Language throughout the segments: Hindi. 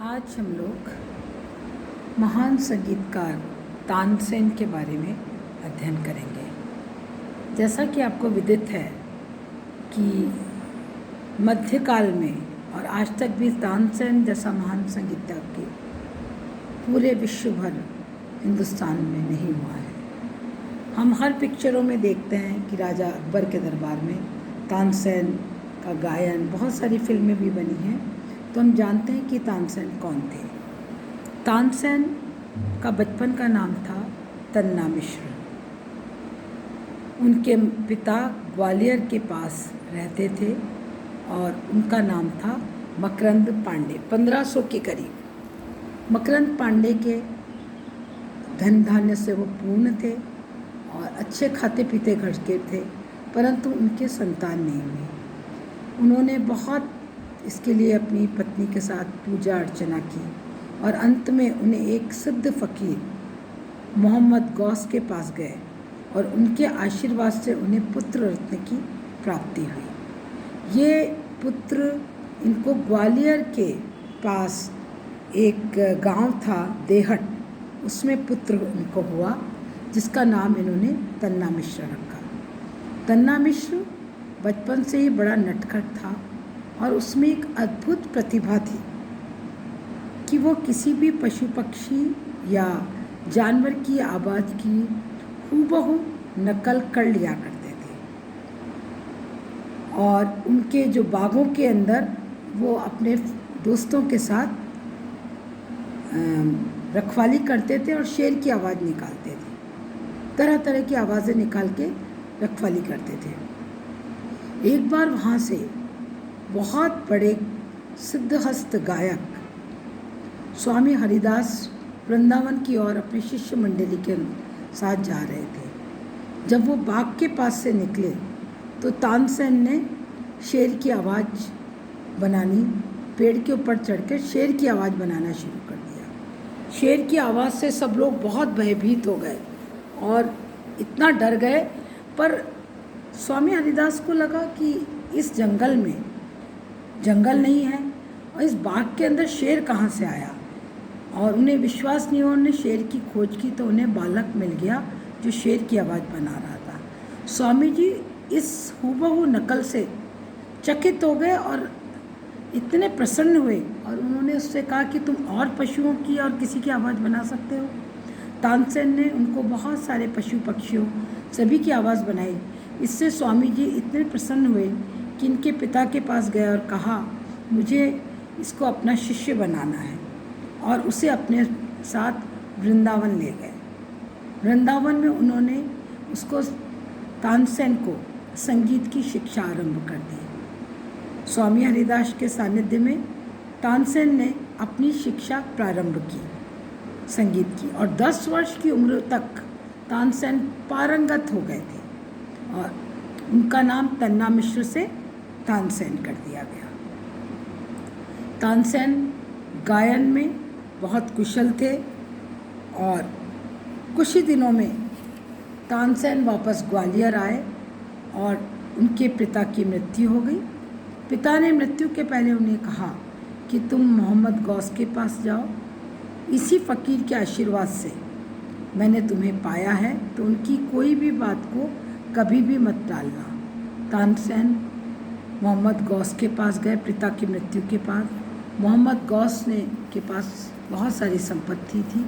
आज हम लोग महान संगीतकार तानसेन के बारे में अध्ययन करेंगे। जैसा कि आपको विदित है कि मध्यकाल में और आज तक भी तानसेन जैसा महान संगीतकार की पूरे विश्व भर हिंदुस्तान में नहीं हुआ है। हम हर पिक्चरों में देखते हैं कि राजा अकबर के दरबार में तानसेन का गायन, बहुत सारी फिल्में भी बनी हैं, तो हम जानते हैं कि तानसेन कौन थे। तानसेन का बचपन का नाम था तन्ना मिश्र। उनके पिता ग्वालियर के पास रहते थे और उनका नाम था मकरंद पांडे। 1500 के करीब मकरंद पांडे के धन धान्य से वो पूर्ण थे और अच्छे खाते पीते घर के थे, परंतु उनके संतान नहीं हुई। उन्होंने बहुत इसके लिए अपनी पत्नी के साथ पूजा अर्चना की और अंत में उन्हें एक सिद्ध फ़कीर मोहम्मद गौस के पास गए और उनके आशीर्वाद से उन्हें पुत्र रत्न की प्राप्ति हुई। ये पुत्र इनको ग्वालियर के पास एक गांव था देहट, उसमें पुत्र उनको हुआ जिसका नाम इन्होंने तन्ना मिश्र रखा। तन्ना मिश्र बचपन से ही बड़ा नटखट था और उसमें एक अद्भुत प्रतिभा थी कि वो किसी भी पशु पक्षी या जानवर की आवाज़ की हूबहू नकल कर लिया करते थे और उनके जो बागों के अंदर वो अपने दोस्तों के साथ रखवाली करते थे और शेर की आवाज़ निकालते थे, तरह तरह की आवाज़ें निकाल के रखवाली करते थे। एक बार वहाँ से बहुत बड़े सिद्धहस्त गायक स्वामी हरिदास वृंदावन की ओर अपने शिष्य मंडली के साथ जा रहे थे। जब वो बाग के पास से निकले तो तानसेन ने शेर की आवाज़ बनानी, पेड़ के ऊपर चढ़कर शेर की आवाज़ बनाना शुरू कर दिया। शेर की आवाज़ से सब लोग बहुत भयभीत हो गए और इतना डर गए, पर स्वामी हरिदास को लगा कि इस जंगल में जंगल नहीं है और इस बाग के अंदर शेर कहाँ से आया, और उन्हें विश्वास नहीं हुआ। उन्होंने शेर की खोज की तो उन्हें बालक मिल गया जो शेर की आवाज़ बना रहा था। स्वामी जी इस हूबहू नकल से चकित हो गए और इतने प्रसन्न हुए और उन्होंने उससे कहा कि तुम और पशुओं की और किसी की आवाज़ बना सकते हो। तानसेन ने उनको बहुत सारे पशु पक्षियों सभी की आवाज़ बनाई। इससे स्वामी जी इतने प्रसन्न हुए कि इनके पिता के पास गए और कहा मुझे इसको अपना शिष्य बनाना है, और उसे अपने साथ वृंदावन ले गए। वृंदावन में उन्होंने उसको तानसेन को संगीत की शिक्षा आरंभ कर दी। स्वामी हरिदास के सानिध्य में तानसेन ने अपनी शिक्षा प्रारंभ की संगीत की, और 10 वर्ष की उम्र तक तानसेन पारंगत हो गए थे और उनका नाम तन्ना मिश्र से तानसेन कर दिया गया। तानसेन गायन में बहुत कुशल थे और कुछ ही दिनों में तानसेन वापस ग्वालियर आए और उनके पिता की मृत्यु हो गई। पिता ने मृत्यु के पहले उन्हें कहा कि तुम मोहम्मद गौस के पास जाओ, इसी फ़कीर के आशीर्वाद से मैंने तुम्हें पाया है, तो उनकी कोई भी बात को कभी भी मत टालना। तानसेन मोहम्मद गौस के पास गए पिता की मृत्यु के बाद। मोहम्मद गौस ने के पास बहुत सारी संपत्ति थी।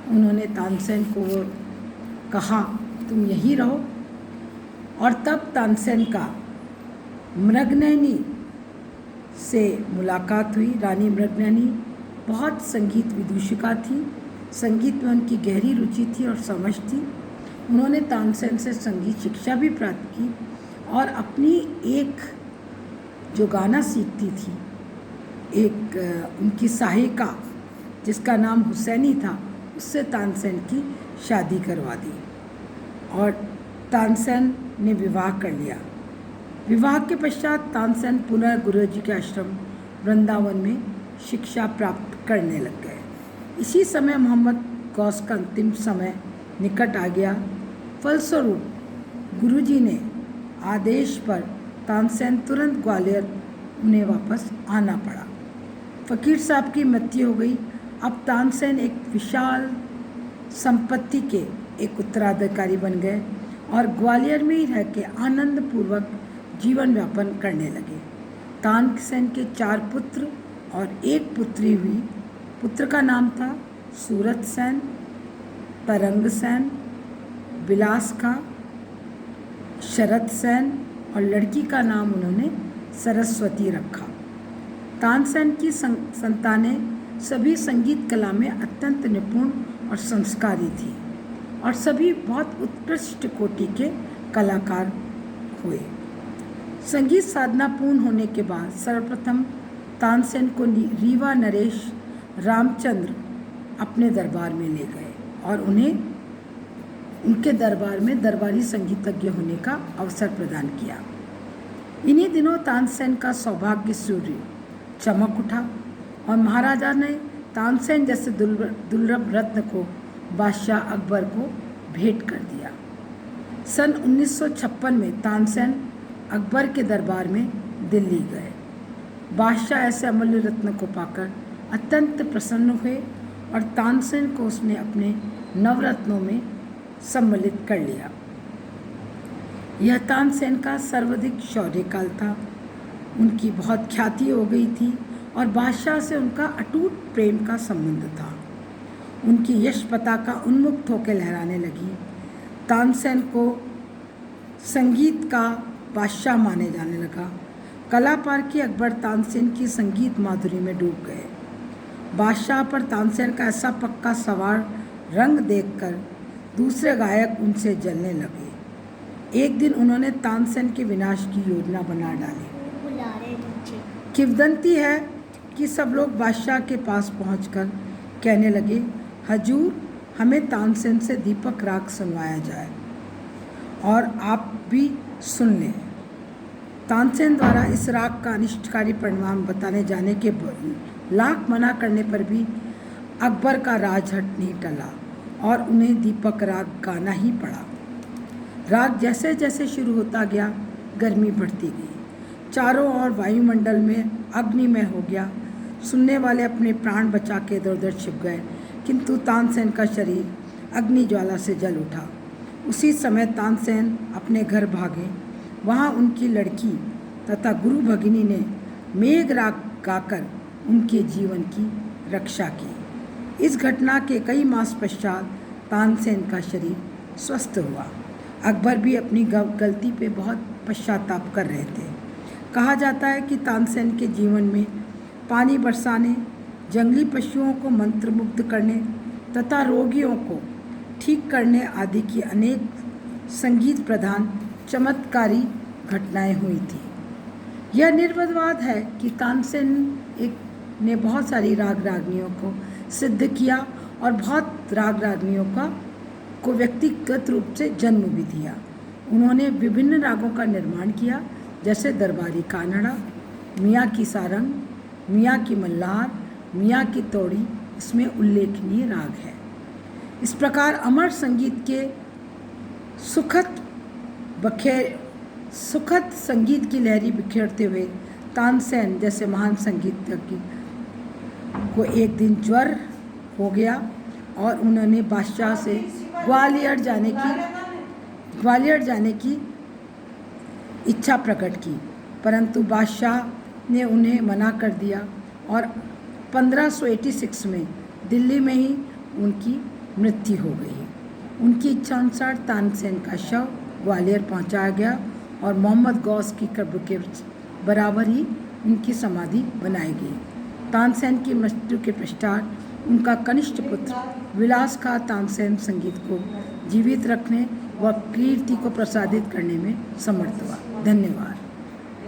उन्होंने तानसेन को कहा तुम यहीं रहो, और तब तानसेन का मृगनयनी से मुलाकात हुई। रानी मृगनयनी बहुत संगीत विदूषिका थी, संगीत में उनकी गहरी रुचि थी और समझ थी। उन्होंने तानसेन से संगीत शिक्षा भी प्राप्त की और अपनी एक जो गाना सीखती थी, एक उनकी सहायिका जिसका नाम हुसैनी था, उससे तानसेन की शादी करवा दी और तानसेन ने विवाह कर लिया। विवाह के पश्चात तानसेन पुनः गुरुजी के आश्रम वृंदावन में शिक्षा प्राप्त करने लग गए। इसी समय मोहम्मद गौस का अंतिम समय निकट आ गया। फलस्वरूप गुरुजी ने आदेश पर तानसेन तुरंत ग्वालियर उन्हें वापस आना पड़ा। फ़कीर साहब की मृत्यु हो गई। अब तानसेन एक विशाल संपत्ति के एक उत्तराधिकारी बन गए और ग्वालियर में ही रह के आनंद पूर्वक जीवन यापन करने लगे। तानसेन के 4 पुत्र और 1 पुत्री हुई। पुत्र का नाम था सूरत सेन, तरंग सेन, विलास खां, शरद सेन और लड़की का नाम उन्होंने सरस्वती रखा। तानसेन की संतानें सभी संगीत कला में अत्यंत निपुण और संस्कारी थी और सभी बहुत उत्कृष्ट कोटि के कलाकार हुए। संगीत साधना पूर्ण होने के बाद सर्वप्रथम तानसेन को रीवा नरेश रामचंद्र अपने दरबार में ले गए और उन्हें उनके दरबार में दरबारी संगीतज्ञ होने का अवसर प्रदान किया। इन्हीं दिनों तानसेन का सौभाग्य सूर्य चमक उठा और महाराजा ने तानसेन जैसे दुर्लभ रत्न को बादशाह अकबर को भेंट कर दिया। सन 1956 में तानसेन अकबर के दरबार में दिल्ली गए। बादशाह ऐसे अमूल्य रत्न को पाकर अत्यंत प्रसन्न हुए और तानसेन को उसने अपने नवरत्नों में सम्मिलित कर लिया। यह तानसेन का सर्वाधिक शौर्य काल था। उनकी बहुत ख्याति हो गई थी और बादशाह से उनका अटूट प्रेम का संबंध था। उनकी यश पताका उन्मुक्त होकर लहराने लगी। तानसेन को संगीत का बादशाह माने जाने लगा। कला पारखी अकबर तानसेन की संगीत माधुरी में डूब गए। बादशाह पर तानसेन का ऐसा पक्का सवार रंग देखकर दूसरे गायक उनसे जलने लगे। एक दिन उन्होंने तानसेन के विनाश की योजना बना डाली। किंवदंती है कि सब लोग बादशाह के पास पहुंचकर कहने लगे, हजूर, हमें तानसेन से दीपक राग सुनवाया जाए और आप भी सुन लें। तानसेन द्वारा इस राग का अनिष्टकारी परिणाम बताने जाने के लाख मना करने पर भी अकबर का राजहट नहीं टला और उन्हें दीपक राग गाना ही पड़ा। राग जैसे जैसे शुरू होता गया, गर्मी बढ़ती गई। चारों ओर वायुमंडल में अग्निमय हो गया। सुनने वाले अपने प्राण बचा के इधर उधर छिप गए, किंतु तानसेन का शरीर अग्नि ज्वाला से जल उठा। उसी समय तानसेन अपने घर भागे। वहाँ उनकी लड़की तथा गुरु भगिनी ने मेघ राग गाकर उनके जीवन की रक्षा की। इस घटना के कई मास पश्चात तानसेन का शरीर स्वस्थ हुआ। अकबर भी अपनी गलती पे बहुत पश्चाताप कर रहे थे। कहा जाता है कि तानसेन के जीवन में पानी बरसाने, जंगली पशुओं को मंत्रमुग्ध करने तथा रोगियों को ठीक करने आदि की अनेक संगीत प्रधान चमत्कारी घटनाएं हुई थी। यह निर्विवाद है कि तानसेन ने बहुत सारी राग रागनियों को सिद्ध किया और बहुत राग रागनियों को व्यक्तिगत रूप से जन्म भी दिया। उन्होंने विभिन्न रागों का निर्माण किया, जैसे दरबारी कानड़ा, मियाँ की सारंग, मियाँ की मल्हार, मियाँ की तोड़ी इसमें उल्लेखनीय राग है। इस प्रकार अमर संगीत के सुखद संगीत की लहरी बिखेरते हुए तानसेन जैसे महान संगीतज्ञ को एक दिन ज्वर हो गया और उन्होंने बादशाह से ग्वालियर जाने की इच्छा प्रकट की, परंतु बादशाह ने उन्हें मना कर दिया और 1586 में दिल्ली में ही उनकी मृत्यु हो गई। उनकी इच्छानुसार तानसेन का शव ग्वालियर पहुंचाया गया और मोहम्मद गौस की कब्र के बराबर ही उनकी समाधि बनाई गई। तानसेन की मृत्यु के पश्चात उनका कनिष्ठ पुत्र विलास खां तानसेन संगीत को जीवित रखने व कीर्ति को प्रसादित करने में समर्थ हुआ। धन्यवाद।